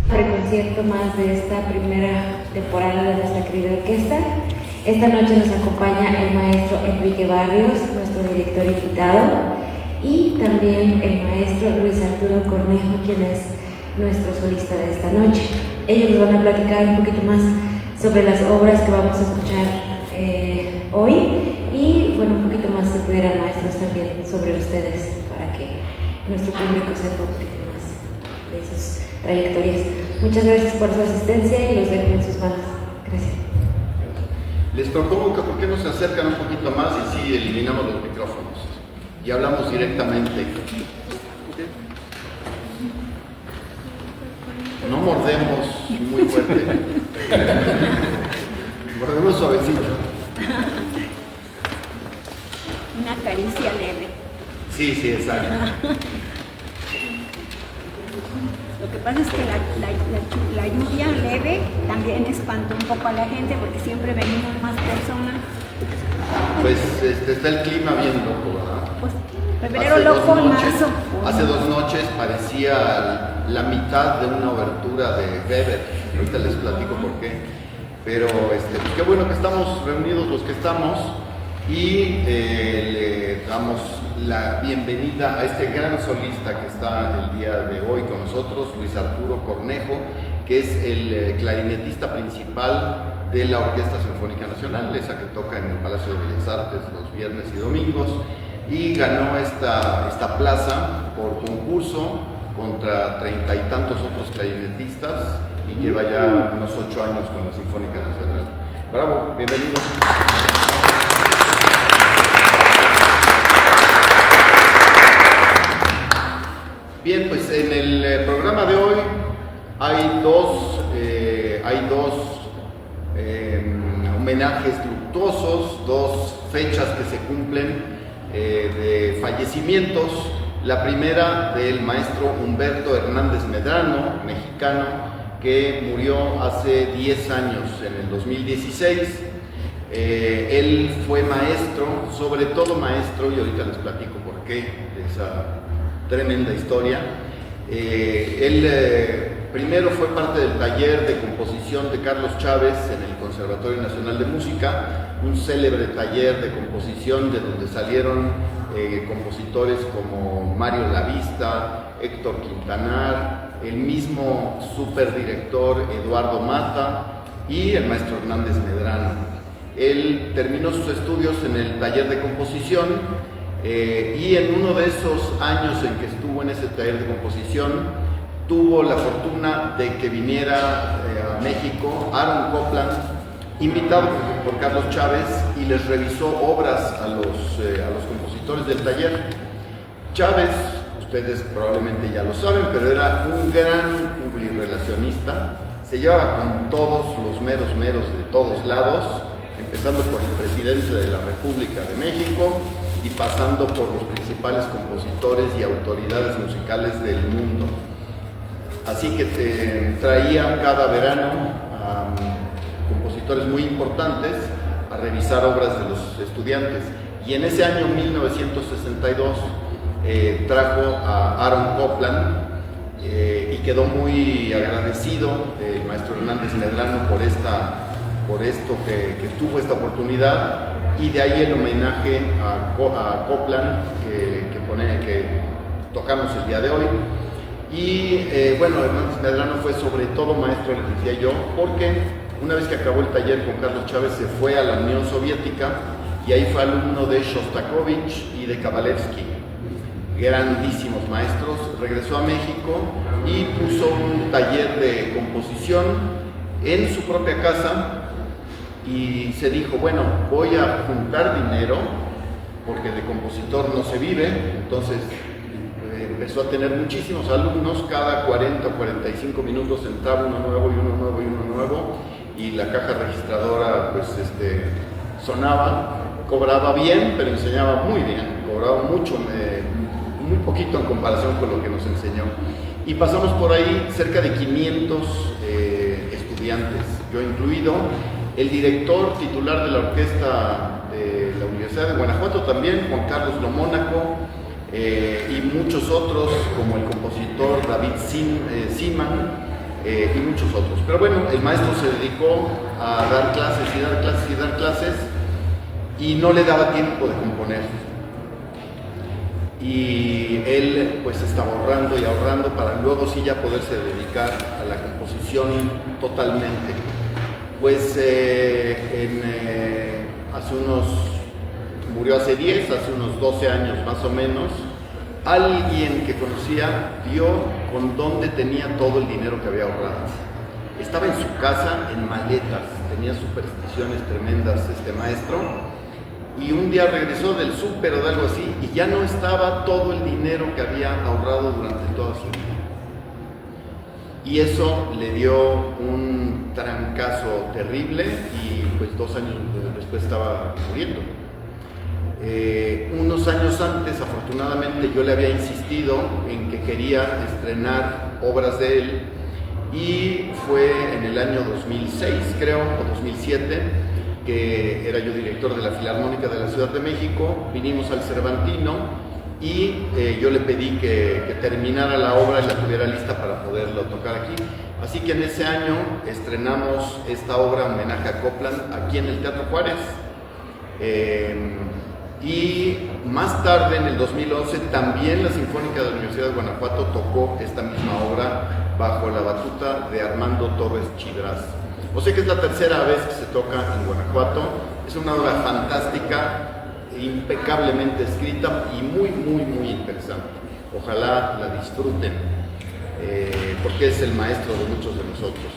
Preconcierto más de esta primera temporada de nuestra querida orquesta. Esta noche nos acompaña el maestro Enrique Barrios, nuestro director invitado, y también el maestro Luis Arturo Cornejo, quien es nuestro solista de esta noche. Ellos nos van a platicar un poquito más sobre las obras que vamos a escuchar hoy y bueno, un poquito más si pudieran maestros también sobre ustedes para que nuestro público sepa un poquito más de sus trayectorias. Muchas gracias por su asistencia y los dejo en sus manos. Gracias. Les propongo que por qué no se acercan un poquito más y sí eliminamos los micrófonos y hablamos directamente. No mordemos muy fuerte. Mordemos suavecito. Una caricia leve. Sí, exacto. Lo que pasa es que la lluvia leve también espantó un poco a la gente porque siempre venimos más personas. Pues está el clima bien loco, ¿verdad? Pues febrero loco, marzo. Hace 2 noches parecía la mitad de una obertura de Weber. Ahorita les platico por qué. Pero pues qué bueno que estamos reunidos los que estamos y le damos la bienvenida a este gran solista que está el día de hoy con nosotros, Luis Arturo Cornejo, que es el clarinetista principal de la Orquesta Sinfónica Nacional, esa que toca en el Palacio de Bellas Artes los viernes y domingos, y ganó esta plaza por concurso contra 30 y tantos otros clarinetistas y lleva ya unos 8 años con la Sinfónica Nacional. Bravo, bienvenido. Bien, pues en el programa de hoy hay dos homenajes luctuosos, 2 fechas que se cumplen de fallecimientos. La primera del maestro Humberto Hernández Medrano, mexicano, que murió hace 10 años, en el 2016. Él fue maestro, sobre todo maestro, y ahorita les platico por qué, de esa tremenda historia. Él primero fue parte del taller de composición de Carlos Chávez en el Conservatorio Nacional de Música, un célebre taller de composición de donde salieron compositores como Mario Lavista, Héctor Quintanar, el mismo superdirector Eduardo Mata y el maestro Hernández Medrano. Él terminó sus estudios en el taller de composición y en uno de esos años en que estuvo en ese taller de composición tuvo la fortuna de que viniera a México Aaron Copland, invitado por Carlos Chávez, y les revisó obras a los compositores del taller. Chávez, ustedes probablemente ya lo saben, pero era un gran publirelacionista, se llevaba con todos los meros de todos lados, empezando por el presidente de la República de México y pasando por los principales compositores y autoridades musicales del mundo. Así que traía cada verano a compositores muy importantes a revisar obras de los estudiantes. Y en ese año 1962 trajo a Aaron Copland y quedó muy agradecido el maestro Hernández Medrano por esto que tuvo esta oportunidad, y de ahí el homenaje a Copland que tocamos el día de hoy. Y bueno, Hernández Medrano fue sobre todo maestro, les decía yo, porque una vez que acabó el taller con Carlos Chávez se fue a la Unión Soviética y ahí fue alumno de Shostakovich y de Kabalevsky, grandísimos maestros. Regresó a México y puso un taller de composición en su propia casa y se dijo, bueno, voy a juntar dinero porque de compositor no se vive. Entonces empezó a tener muchísimos alumnos, cada 40 o 45 minutos entraba uno nuevo y uno nuevo y uno nuevo, y la caja registradora pues sonaba, cobraba bien, pero enseñaba muy bien, cobraba mucho, muy poquito en comparación con lo que nos enseñó. Y pasamos por ahí cerca de 500 estudiantes, yo incluido, el director titular de la orquesta de la Universidad de Guanajuato también, Juan Carlos Lomónaco, y muchos otros como el compositor David Seaman, y muchos otros. Pero bueno, el maestro se dedicó a dar clases y dar clases y dar clases y no le daba tiempo de componer. Y él pues estaba ahorrando y ahorrando para luego sí ya poderse dedicar a la composición totalmente. Pues murió hace 10, hace unos 12 años más o menos. Alguien que conocía vio con dónde tenía todo el dinero que había ahorrado. Estaba en su casa en maletas, tenía supersticiones tremendas este maestro, y un día regresó del súper o de algo así y ya no estaba todo el dinero que había ahorrado durante toda su vida. Y eso le dio un trancazo terrible y pues 2 años después estaba muriendo. Unos años antes, afortunadamente, yo le había insistido en que quería estrenar obras de él, y fue en el año 2006, creo, o 2007, que era yo director de la Filarmónica de la Ciudad de México. Vinimos al Cervantino y yo le pedí que terminara la obra y la tuviera lista para poderlo tocar aquí. Así que en ese año estrenamos esta obra, Homenaje a Copland, aquí en el Teatro Juárez. Y más tarde, en el 2011, también la Sinfónica de la Universidad de Guanajuato tocó esta misma obra bajo la batuta de Armando Torres Chidraz. O sea que es la tercera vez que se toca en Guanajuato. Es una obra fantástica, impecablemente escrita y muy, muy, muy interesante. Ojalá la disfruten, porque es el maestro de muchos de nosotros.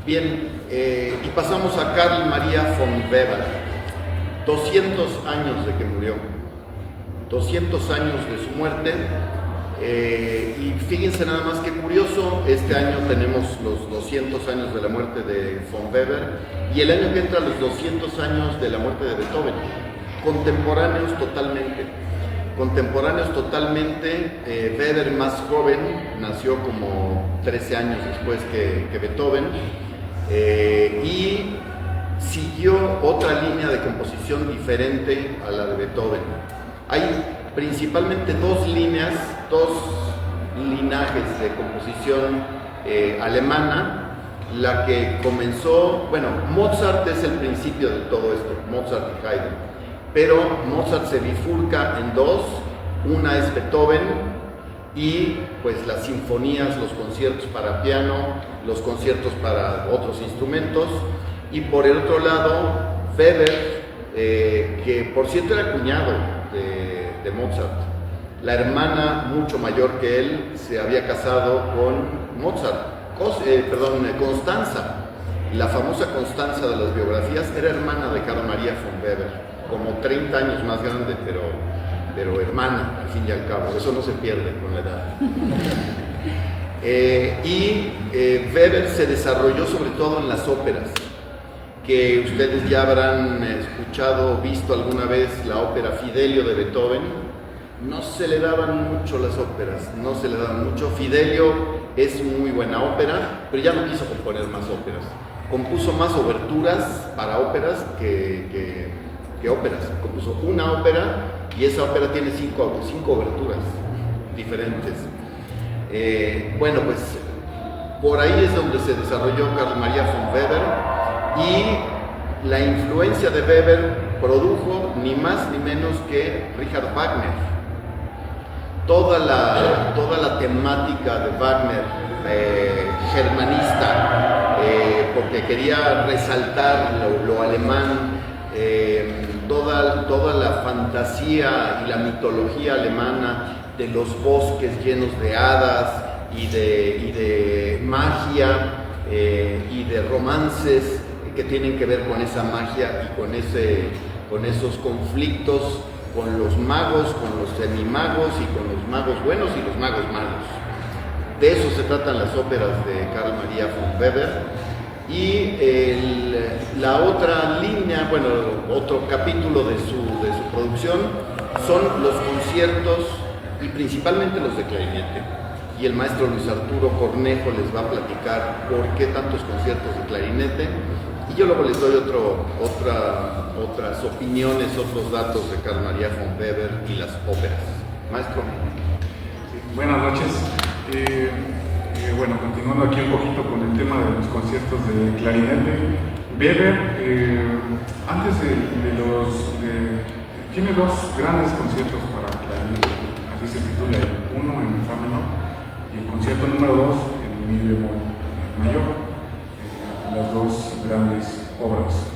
Bien, y pasamos a Carl Maria von Weber. 200 años de que murió, 200 años de su muerte, y fíjense nada más que curioso, este año tenemos los 200 años de la muerte de von Weber, y el año que entra los 200 años de la muerte de Beethoven, contemporáneos totalmente. Weber, más joven, nació como 13 años después que Beethoven, y siguió otra línea de composición diferente a la de Beethoven. Hay principalmente dos linajes de composición alemana. La que comenzó, bueno, Mozart es el principio de todo esto, Mozart y Haydn, pero Mozart se bifurca en dos. Una es Beethoven y pues las sinfonías, los conciertos para piano, los conciertos para otros instrumentos. Y por el otro lado, Weber, que por cierto era cuñado de Mozart. La hermana, mucho mayor que él, se había casado con Mozart, Constanza. La famosa Constanza de las biografías era hermana de Carl Maria von Weber, como 30 años más grande, pero hermana, al fin y al cabo. Eso no se pierde con la edad. Weber se desarrolló sobre todo en las óperas, que ustedes ya habrán escuchado o visto alguna vez la ópera Fidelio de Beethoven. No se le daban mucho las óperas, no se le daban mucho. Fidelio es muy buena ópera, pero ya no quiso componer más óperas. Compuso más oberturas para óperas que óperas. Compuso una ópera y esa ópera tiene cinco oberturas diferentes. Bueno, pues por ahí es donde se desarrolló Carl Maria von Weber. Y la influencia de Weber produjo ni más ni menos que Richard Wagner. Toda la temática de Wagner, germanista, porque quería resaltar lo alemán, toda la fantasía y la mitología alemana de los bosques llenos de hadas y de magia y de romances que tienen que ver con esa magia y con esos conflictos con los magos, con los semimagos y con los magos buenos y los magos malos. De eso se tratan las óperas de Carl Maria von Weber. Y la otra línea, bueno, otro capítulo de su producción son los conciertos, y principalmente los de clarinete. Y el maestro Luis Arturo Cornejo les va a platicar por qué tantos conciertos de clarinete. Y yo luego les doy otras opiniones, otros datos de Carl Maria von Weber y las óperas. Maestro. Sí, buenas noches. Bueno, continuando aquí un poquito con el tema de los conciertos de clarinete, Weber, tiene dos grandes conciertos para clarinete, así se titula, uno en fa menor y el concierto número 2 en mi bemol mayor, las dos grandes obras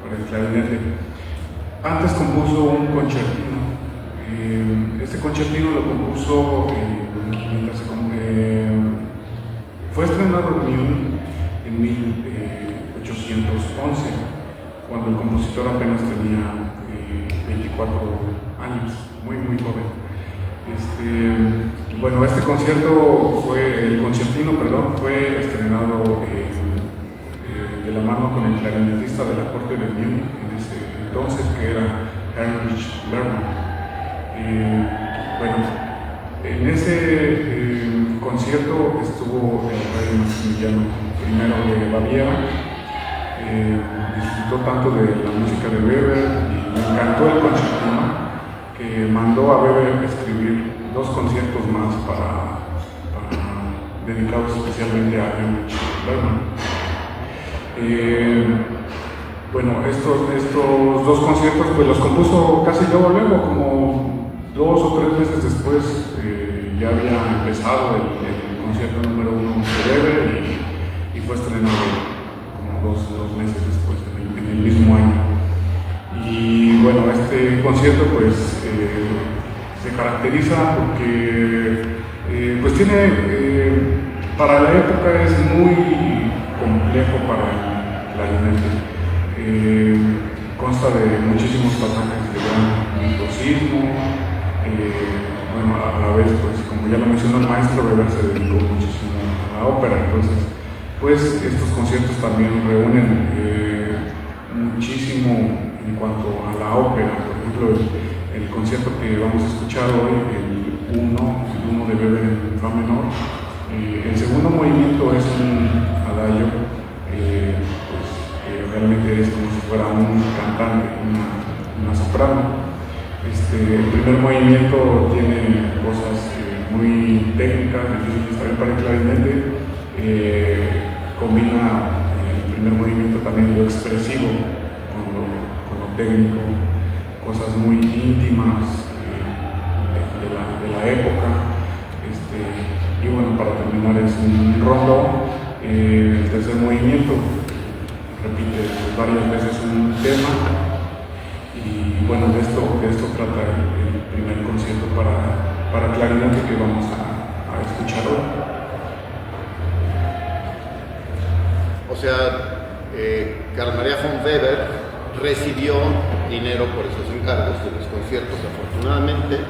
para el clarinete. Antes compuso un concertino. Este concertino lo compuso fue estrenado en Múnich en 1811, cuando el compositor apenas tenía 24 años, muy joven. Bueno, este concierto el concertino, fue estrenado de la mano con el clarinetista de la corte de Múnich en ese entonces, que era Heinrich Lerman. Bueno, en ese concierto estuvo el rey Maximiliano I de Baviera. Disfrutó tanto de la música de Weber y le encantó el concertino, que mandó a Weber escribir 2 conciertos más dedicados especialmente a Heinrich Lerman. Bueno, estos 2 conciertos pues los compuso casi luego, como 2 o 3 meses después. Ya había empezado el concierto número 1 de Weber y fue estrenado como 2 meses después, en el mismo año. Y bueno, este concierto pues se caracteriza porque pues tiene, para la época es muy complejo para el clarinete. Consta de muchísimos pasajes de gran virtuosismo. Bueno, a la vez, pues como ya lo mencionó el maestro, Weber se dedicó muchísimo a la ópera, entonces pues estos conciertos también reúnen muchísimo en cuanto a la ópera. Por ejemplo, el concierto que vamos a escuchar hoy, el 1 de Weber en fa menor, el segundo movimiento es un adagio, pues realmente es como si fuera un cantante, una soprano. El primer movimiento tiene cosas muy técnicas, difíciles también para el clarinete. Combina el primer movimiento también lo expresivo con lo técnico, cosas muy íntimas de la época. Y bueno, para terminar es un rondo. El tercer movimiento repite varias veces un tema. Y bueno, de esto trata el primer concierto para clarinete que vamos a escuchar hoy. O sea, Carl Maria von Weber recibió dinero por esos encargos de los conciertos, afortunadamente,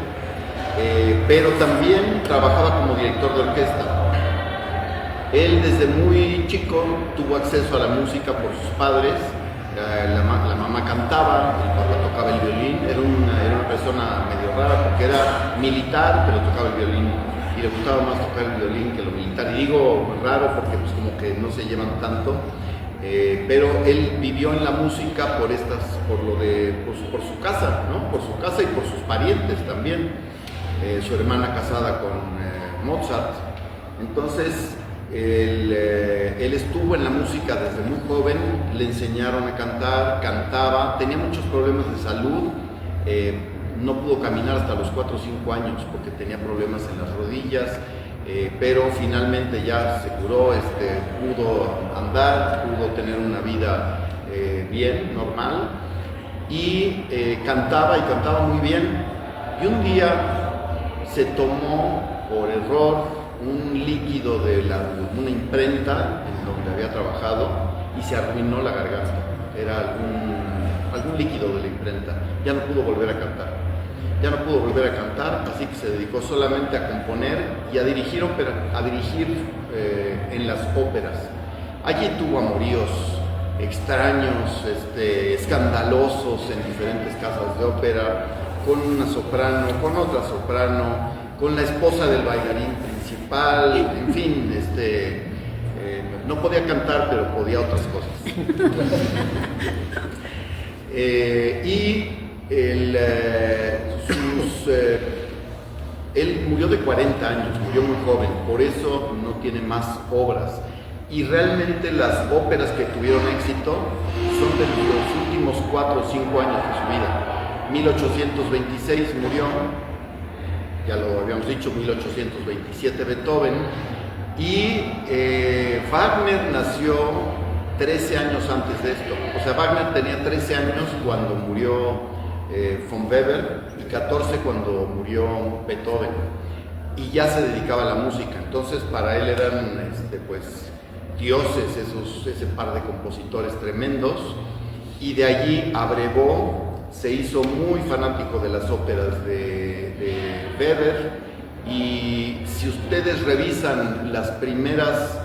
pero también trabajaba como director de orquesta. Él desde muy chico tuvo acceso a la música por sus padres. La mamá cantaba, el papá tocaba el violín. Era una persona medio rara porque era militar, pero tocaba el violín y le gustaba más tocar el violín que lo militar. Y digo raro porque pues como que no se llevan tanto, pero él vivió en la música por su casa, ¿no? Por su casa y por sus parientes también. Su hermana casada con Mozart. Entonces él estuvo en la música desde muy joven, le enseñaron a cantar, cantaba, tenía muchos problemas de salud, no pudo caminar hasta los 4 o 5 años porque tenía problemas en las rodillas, pero finalmente ya se curó, pudo andar, pudo tener una vida bien, normal, y cantaba muy bien. Y un día se tomó por error un líquido de una imprenta en donde había trabajado y se arruinó la garganta. Era algún líquido de la imprenta. Ya no pudo volver a cantar, así que se dedicó solamente a componer y a dirigir en las óperas. Allí tuvo amoríos extraños, escandalosos en diferentes casas de ópera, con una soprano, con otra soprano, con la esposa del bailarín principal, en fin, no podía cantar, pero podía otras cosas. Él murió de 40 años, murió muy joven, por eso no tiene más obras. Y realmente las óperas que tuvieron éxito son de los últimos 4 o 5 años de su vida. 1826 murió, ya lo habíamos dicho, 1827 Beethoven, y Wagner nació 13 años antes de esto. O sea, Wagner tenía 13 años cuando murió von Weber y 14 cuando murió Beethoven, y ya se dedicaba a la música. Entonces para él eran pues dioses ese par de compositores tremendos, y de allí abrevó, se hizo muy fanático de las óperas de Weber, y si ustedes revisan las primeras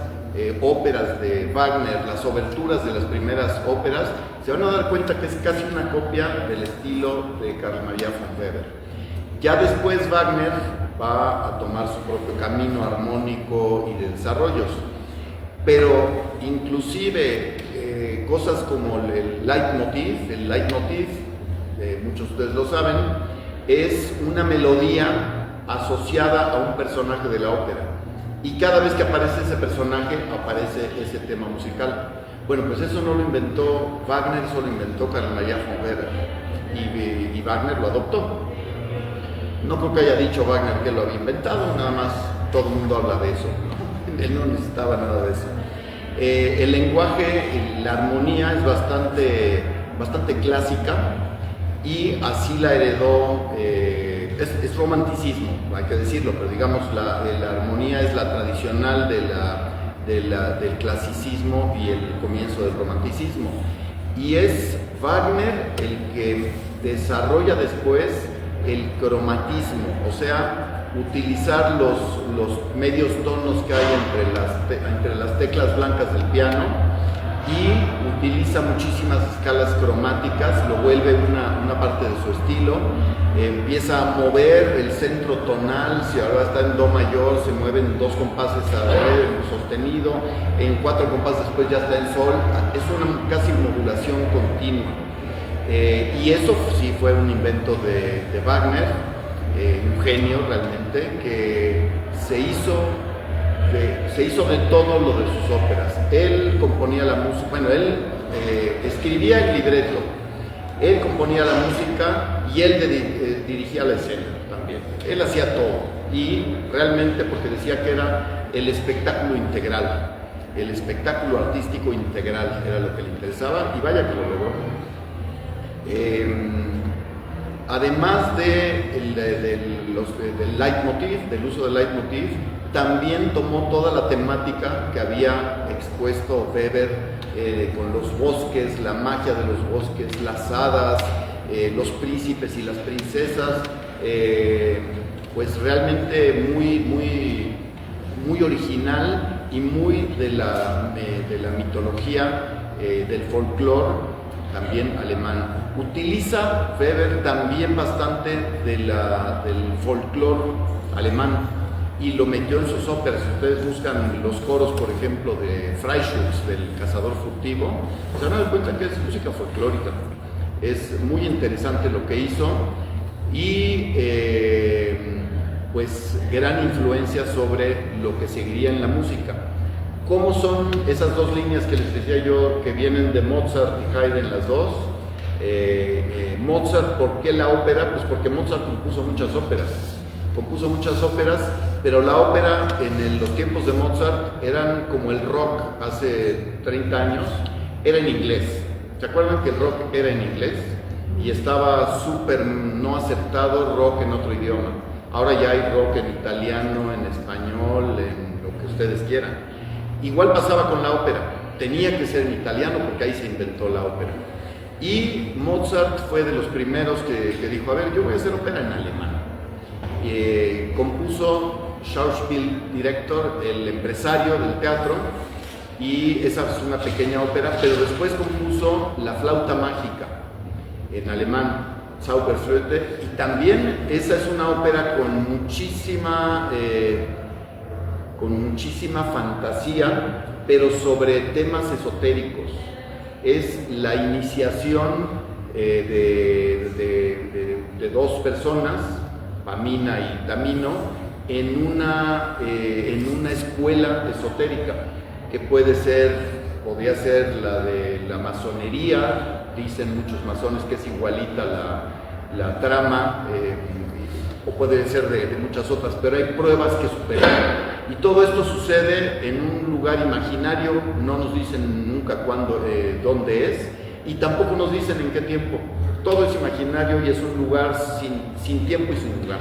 óperas de Wagner, las oberturas de las primeras óperas, se van a dar cuenta que es casi una copia del estilo de Carl Maria von Weber. Ya después Wagner va a tomar su propio camino armónico y de desarrollos, pero inclusive cosas como el leitmotiv, muchos de ustedes lo saben, es una melodía asociada a un personaje de la ópera, y cada vez que aparece ese personaje aparece ese tema musical. Bueno, pues eso no lo inventó Wagner, eso lo inventó Carl Maria von Weber, y Wagner lo adoptó. No creo que haya dicho Wagner que lo había inventado, nada más todo el mundo habla de eso, ¿no? Él no necesitaba nada de eso. El lenguaje, la armonía es bastante clásica, y así la heredó, es romanticismo, hay que decirlo, pero digamos la armonía es la tradicional del clasicismo y el comienzo del romanticismo, y es Wagner el que desarrolla después el cromatismo, o sea, utilizar los medios tonos que hay entre las teclas blancas del piano, y utiliza muchísimas escalas cromáticas, lo vuelve una parte de su estilo. Empieza a mover el centro tonal, si ahora está en do mayor, se mueven 2 compases a re sostenido, en 4 compases después ya está en sol, es una casi modulación continua. Y eso sí fue un invento de Wagner, un genio realmente, que se hizo de todo lo de sus óperas. Él componía la música, bueno, él escribía el libreto, él componía la música y él dirigía la escena también. Él hacía todo, y realmente porque decía que era el espectáculo integral, el espectáculo artístico integral era lo que le interesaba, y vaya que lo logró. Además del leitmotiv, del uso del leitmotiv, también tomó toda la temática que había expuesto Weber, con los bosques, la magia de los bosques, las hadas, los príncipes y las princesas, pues realmente muy original, y muy de la mitología, del folclore también alemán. Utiliza Weber también bastante del folclore alemán, y lo metió en sus óperas. Si ustedes buscan los coros, por ejemplo, de Freischütz, del Cazador Furtivo, se van a dar cuenta que es música folclórica. Es muy interesante lo que hizo, y pues gran influencia sobre lo que seguiría en la música. ¿Cómo son esas 2 líneas que les decía yo, que vienen de Mozart y Haydn, las dos? Mozart, ¿por qué la ópera? Pues porque Mozart compuso muchas óperas, pero la ópera en los tiempos de Mozart eran como el rock hace 30 años, era en inglés. ¿Se acuerdan que el rock era en inglés? Y estaba súper no aceptado rock en otro idioma. Ahora ya hay rock en italiano, en español, en lo que ustedes quieran. Igual pasaba con la ópera, tenía que ser en italiano porque ahí se inventó la ópera. Y Mozart fue de los primeros que dijo, a ver, yo voy a hacer ópera en alemán. Compuso Schauspieldirektor, el empresario del teatro, y esa es una pequeña ópera, pero después compuso La flauta mágica en alemán, Zauberflöte, y también esa es una ópera con muchísima fantasía, pero sobre temas esotéricos. Es la iniciación de 2 personas, Pamina y Tamino, en una escuela esotérica, que podría ser la de la masonería. Dicen muchos masones que es igualita la trama, o puede ser de muchas otras, pero hay pruebas que superan. Y todo esto sucede en un lugar imaginario, no nos dicen nunca cuándo, dónde es, y tampoco nos dicen en qué tiempo. Todo es imaginario y es un lugar sin tiempo y sin lugar.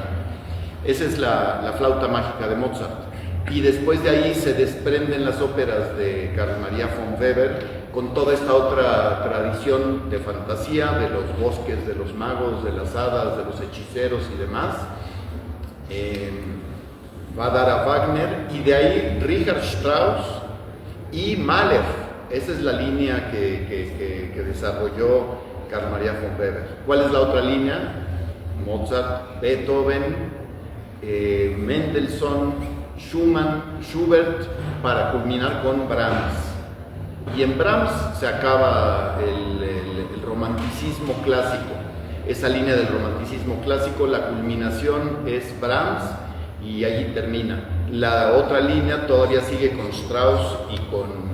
Esa es la flauta mágica de Mozart. Y después de ahí se desprenden las óperas de Carl Maria von Weber, con toda esta otra tradición de fantasía, de los bosques, de los magos, de las hadas, de los hechiceros y demás. Va a dar a Wagner, y de ahí Richard Strauss y Mahler. Esa es la línea que desarrolló Carl Maria von Weber. ¿Cuál es la otra línea? Mozart, Beethoven, Mendelssohn, Schumann, Schubert, para culminar con Brahms. Y en Brahms se acaba el romanticismo clásico. Esa línea del romanticismo clásico, la culminación es Brahms, y allí termina. La otra línea todavía sigue con Strauss y con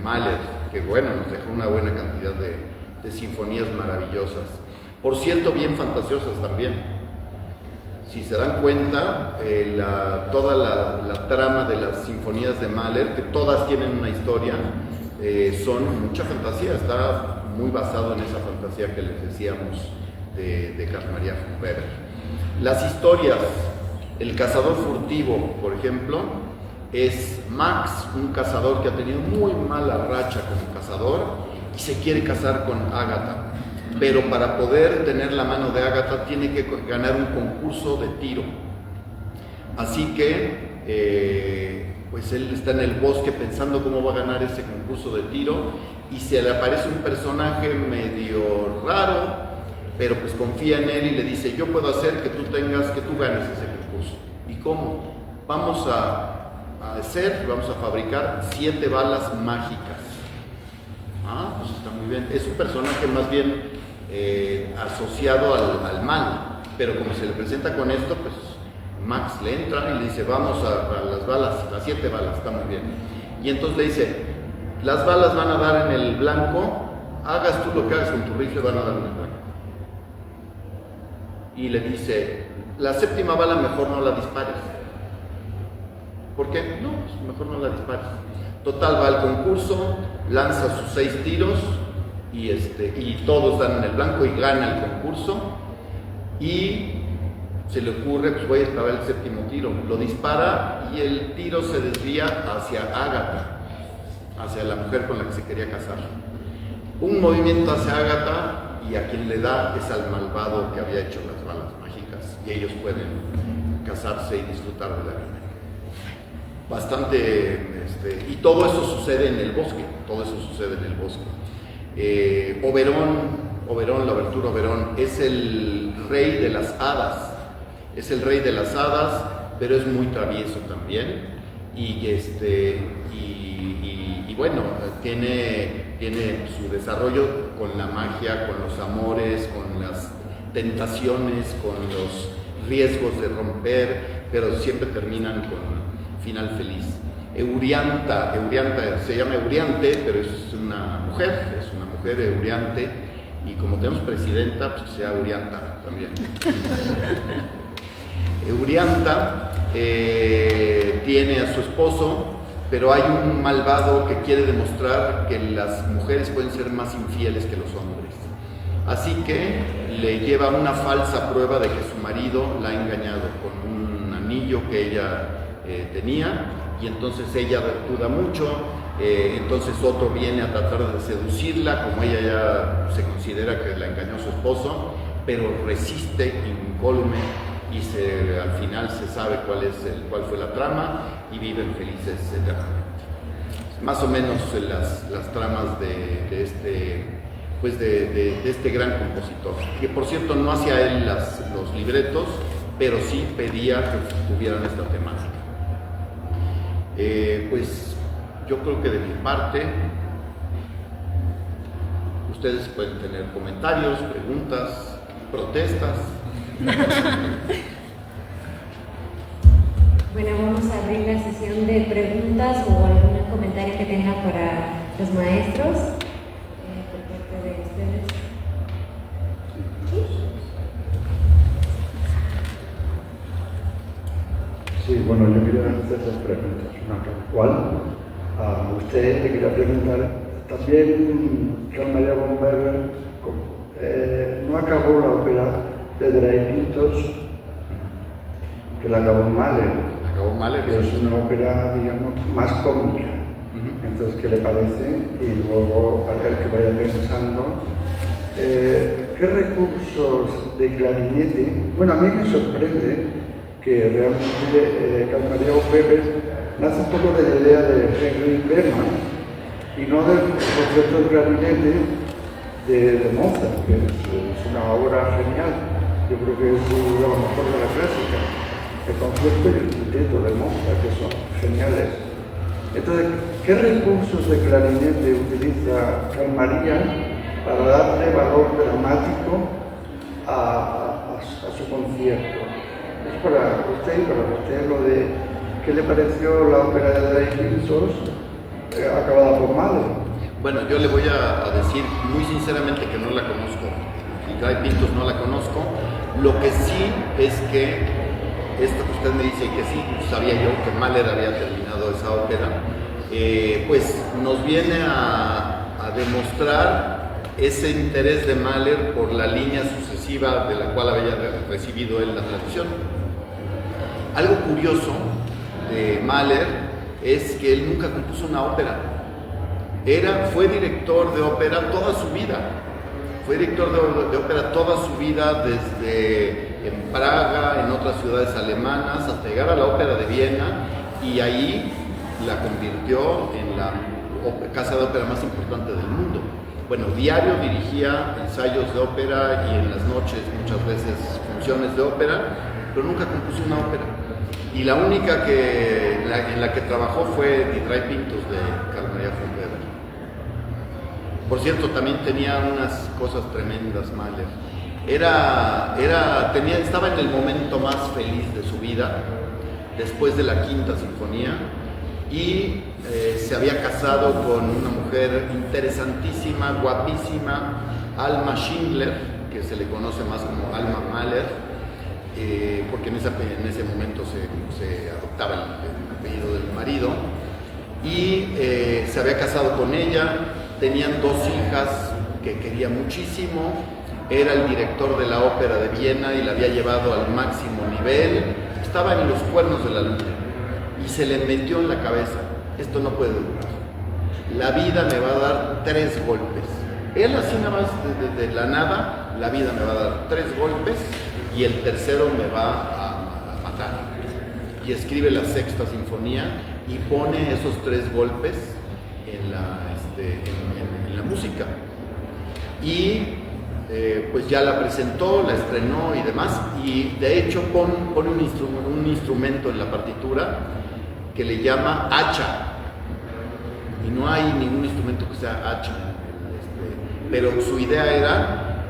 Mahler, que bueno, nos dejó una buena cantidad de sinfonías maravillosas. Por cierto, bien fantasiosas también. Si se dan cuenta, toda la trama de las sinfonías de Mahler, que todas tienen una historia, son mucha fantasía, está muy basado en esa fantasía que les decíamos de Carl Maria von Weber. Las historias, El cazador furtivo, por ejemplo, es Max, un cazador que ha tenido muy mala racha como cazador y se quiere casar con Ágata. Pero para poder tener la mano de Ágata tiene que ganar un concurso de tiro. Así que pues él está en el bosque pensando cómo va a ganar ese concurso de tiro, y se le aparece un personaje medio raro, pero pues confía en él y le dice: yo puedo hacer que tú ganes ese concurso. ¿Y cómo? Vamos a fabricar 7 balas mágicas. Pues está muy bien. Es un personaje más bien asociado al mal, pero como se le presenta con esto, pues Max le entra y le dice: vamos a las balas, las 7 balas, está muy bien. Y entonces le dice: las balas van a dar en el blanco, hagas tú lo que hagas con tu rifle, van a dar en el blanco. Y le dice: la 7ª bala mejor no la dispares. ¿Por qué? No, pues mejor no la dispares. Total, va al concurso, lanza sus 6 tiros y todos dan en el blanco y gana el concurso. Y se le ocurre: pues voy a disparar el 7º tiro. Lo dispara y el tiro se desvía hacia Ágata, hacia la mujer con la que se quería casar. Un movimiento hacia Ágata, y a quien le da es al malvado que había hecho las balas mágicas, y ellos pueden casarse y disfrutar de la vida. Bastante, y todo eso sucede en el bosque, Oberón, la abertura Oberón, es el rey de las hadas, pero es muy travieso también, y bueno, tiene su desarrollo con la magia, con los amores, con las tentaciones, con los riesgos de romper, pero siempre terminan con final feliz. Eurianta se llama Euriante, pero es una mujer Euriante, y como tenemos presidenta, pues sea Eurianta también. Eurianta tiene a su esposo, pero hay un malvado que quiere demostrar que las mujeres pueden ser más infieles que los hombres. Así que le lleva una falsa prueba de que su marido la ha engañado con un anillo que ella tenía, y entonces ella duda mucho. Entonces otro viene a tratar de seducirla, como ella ya se considera que la engañó su esposo, pero resiste incólume, y al final se sabe cuál fue la trama, y viven felices eternamente. Más o menos las tramas de este gran compositor, que por cierto no hacía él los libretos, pero sí pedía que tuvieran esta temática. Pues yo creo que de mi parte ustedes pueden tener comentarios, preguntas, protestas. preguntas o algún comentario que tengan para los maestros por parte de ustedes. Sí, bueno, yo quería hacer dos preguntas. Una cual a usted le quería preguntar, también Carl Maria von Weber no acabó la ópera de Drei Pintos, que la acabó Mahler. Acabó Mahler, que es una ópera, digamos, más cómica. Entonces, ¿qué le parece? Y luego, para el que vaya pensando, ¿qué recursos de clarinete? Bueno, a mí me sorprende que realmente Carl Maria von Weber nace un poco de la idea de Henry Bergman y no del concierto de clarinete de Mozart, que es una obra genial. Yo creo que es de lo mejor de la clásica. El concierto y el quinteto de Mozart, que son geniales. Entonces, ¿qué recursos de clarinete utiliza Carl Maria para darle valor dramático a su concierto? Es para usted y para usted lo de qué le pareció la ópera de Drei Pintos acabada por Mahler. Bueno, yo le voy a decir muy sinceramente que no la conozco. Drei Pintos no la conozco. Lo que sí es que esto que usted me dice que sí, sabía yo que Mahler había terminado esa ópera, pues nos viene a demostrar ese interés de Mahler por la línea sucesiva de la cual había recibido él la tradición. Algo curioso de Mahler es que él nunca compuso una ópera. Fue director de ópera toda su vida. Fue director de ópera toda su vida, desde en Praga, en otras ciudades alemanas, hasta llegar a la ópera de Viena, y ahí la convirtió en la casa de ópera más importante del mundo. Bueno, diario dirigía ensayos de ópera y en las noches muchas veces funciones de ópera, pero nunca compuso una ópera. Y la única en la que trabajó fue Die Drei Pintos de Carl Maria von Weber. Por cierto, también tenía unas cosas tremendas Mahler. Estaba en el momento más feliz de su vida, después de la Quinta Sinfonía, y se había casado con una mujer interesantísima, guapísima, Alma Schindler, que se le conoce más como Alma Mahler, porque en ese momento se adoptaba el apellido del marido, y se había casado con ella. Tenían dos hijas que quería muchísimo. Era el director de la ópera de Viena y la había llevado al máximo nivel. Estaba en los cuernos de la luna y se le metió en la cabeza: esto no puede durar. La vida me va a dar 3 golpes. Él así nada más de la nada, la vida me va a dar 3 golpes y el tercero me va a matar. Y escribe la Sexta Sinfonía y pone esos 3 golpes en la música. Y pues ya la presentó, la estrenó y demás, y de hecho pone un instrumento en la partitura que le llama hacha, y no hay ningún instrumento que sea hacha, pero su idea era: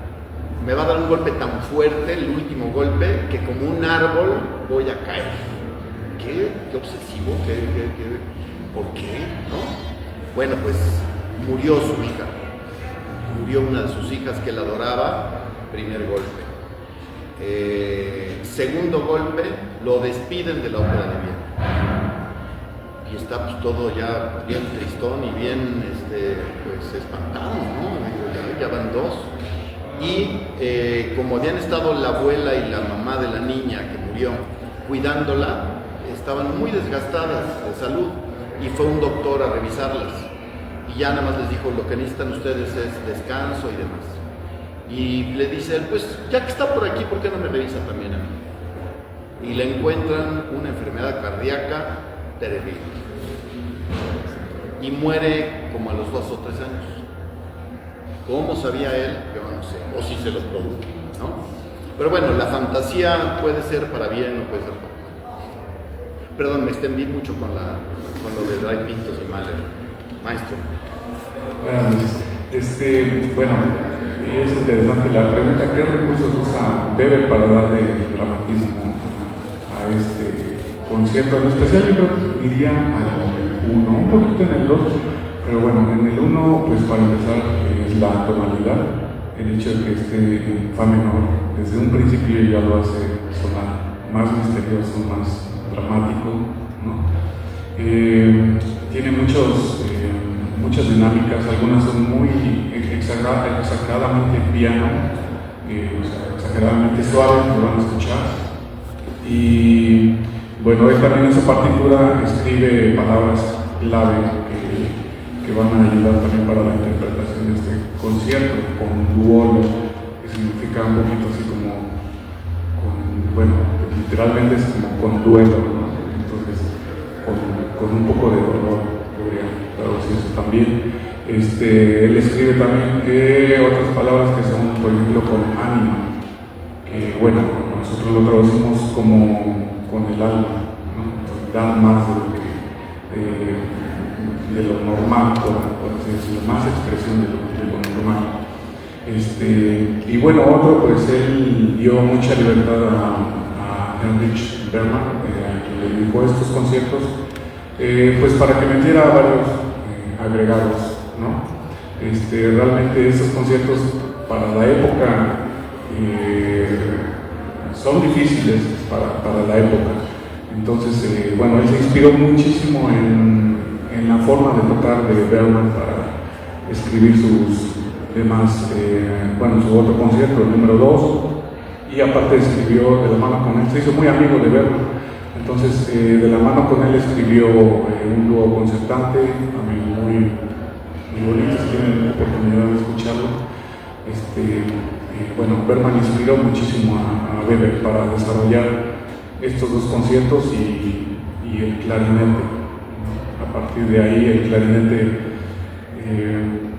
me va a dar un golpe tan fuerte, el último golpe, que como un árbol voy a caer. Qué obsesivo, ¿por qué? ¿No? Bueno, pues murió su hija, murió una de sus hijas que él adoraba. Primer golpe. Segundo golpe, lo despiden de la ópera de Viena y está pues todo ya bien tristón y bien pues espantado, ¿no? Ya van 2. Y como habían estado la abuela y la mamá de la niña que murió cuidándola, estaban muy desgastadas de salud, y fue un doctor a revisarlas y ya nada más les dijo: lo que necesitan ustedes es descanso y demás. Y le dice él: pues ya que está por aquí, ¿por qué no me revisa también a mí? Y le encuentran una enfermedad cardíaca terrible y muere como a los 2 o 3 años. ¿Cómo sabía él? Yo no sé, o si se los produjo, ¿no? Pero bueno, la fantasía puede ser para bien o puede ser para mal. Perdón, me extendí mucho con lo de Drei Pintos y Mahler. Maestro. Bueno, es interesante la pregunta: ¿qué recursos usa Weber para darle dramatismo a este concierto? En especial, yo creo que iría 1, un poquito en el 2, pero bueno, en el 1, pues para empezar, es la tonalidad, el hecho de que esté en fa menor, desde un principio ya lo hace sonar más misterioso, más dramático, ¿no? Tiene muchas dinámicas, algunas son muy exageradamente piano, o sea, exageradamente suaves, lo van a escuchar. Y bueno, él también en su partitura escribe palabras clave que van a ayudar también para la interpretación de este concierto, con duolo, que significa un poquito así como, bueno, literalmente es como con duelo, ¿no? Entonces, con un poco de dolor, podría traducirse también. Él escribe también otras palabras que son, por ejemplo, con ánima, que bueno, nosotros lo traducimos como con el alma, ¿no? Entonces, da más de lo normal, por así decirlo, más expresión de lo normal. Y bueno, otro, pues él dio mucha libertad a Heinrich Bergman, que le dedicó estos conciertos, pues para que metiera varios agregados, ¿no? Realmente estos conciertos para la época son difíciles para la época. Entonces, bueno, él se inspiró muchísimo en la forma de tocar de Bergman para escribir sus demás, su otro concierto, el número 2, y aparte escribió de la mano con él, se hizo muy amigo de Bergman, entonces de la mano con él escribió un dúo concertante, también muy bonito, si tienen la oportunidad de escucharlo. Bergman inspiró muchísimo a Weber para desarrollar estos dos conciertos y el clarinete. A partir de ahí el clarinete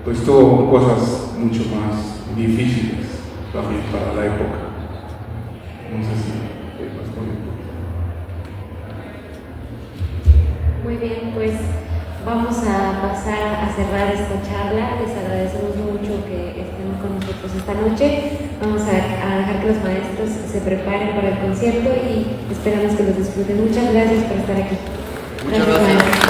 pues tuvo cosas mucho más difíciles también para la época. No sé si más con esto. Muy bien, pues vamos a pasar a cerrar esta charla. Les agradecemos mucho que estén con nosotros esta noche. Vamos a dejar que los maestros se preparen para el concierto y esperamos que los disfruten. Muchas gracias por estar aquí. Muchas gracias.